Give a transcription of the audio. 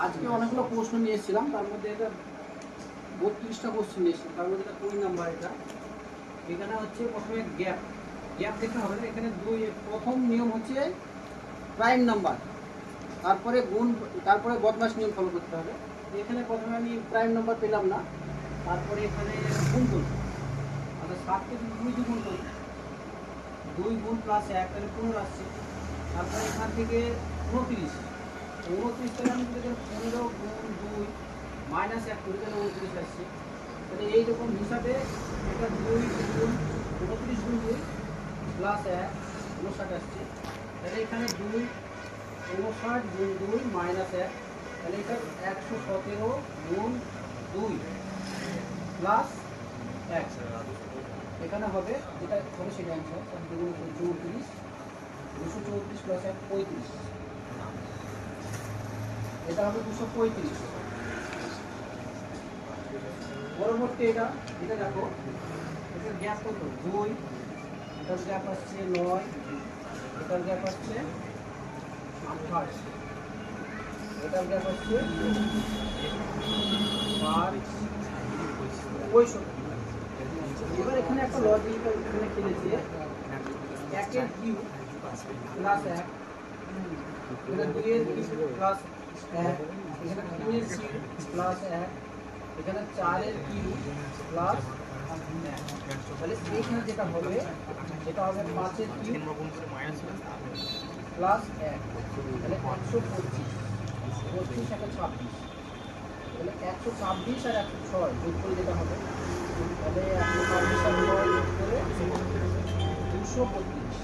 আজকে অনেকগুলো প্রশ্ন নিয়ে এসেছিলাম, তার মধ্যে এটা 32টা কোশ্চেন নিয়ে এসেছিলাম, তার মধ্যে এটা 20 নাম্বার। এখানে হচ্ছে প্রথমে গ্যাপ দেখতে হবে না। এখানে প্রথম নিয়ম হচ্ছে প্রাইম নাম্বার, তারপরে গুণ, তারপরে বদমাশ নিয়ম ফলো করতে হবে। এখানে প্রথমে আমি প্রাইম নাম্বার পেলাম না, তারপরে এখানে গুণ করি, অর্থাৎ 7কে 2 দিয়ে গুণ করি, 2 গুণ প্লাস 1 তাহলে 15 আসছে। তারপরে এখান থেকে 29 তাহলে আমি যদি 15 গুণ 2 মাইনাস 1 করি তাহলে 29 আসছে। তাহলে এইরকম হিসাবে এটা 2 গুণ 29 গুণ 2 প্লাস 1 59 আসছে। তাহলে এখানে 2 59 গুণ 2 মাইনাস 1, তাহলে এটা 117 গুণ 2 প্লাস 1 এখানে হবে, যেটা হবে সেটা অ্যান্সার। 34 234 প্লাস 1 35, এটা হবে 235। পরবর্তী এটা দেখো, এটার গ্যাপ কত? 2, এটার গ্যাপ আসছে 9, এটার গ্যাপ আসছে 28, এটার গ্যাপ আসছে 65। এবার এখানে একটা লজিক এখানে খেলেছে, 1 এর কিউব প্লাস 1, এখানে 2 এর কিউব প্লাস 1, এখানে 3 এর কিউব প্লাস 1, এখানে 4 এর কিউব প্লাস 1। তাহলে এইখানে যেটা হবে সেটা হবে 5 এর কিউব প্লাস 1, তাহলে 125, 25 একটা 26, তাহলে 126 আর 106 যোগ করে যেটা হবে, তাহলে 126 আর 9 যোগ করে 232।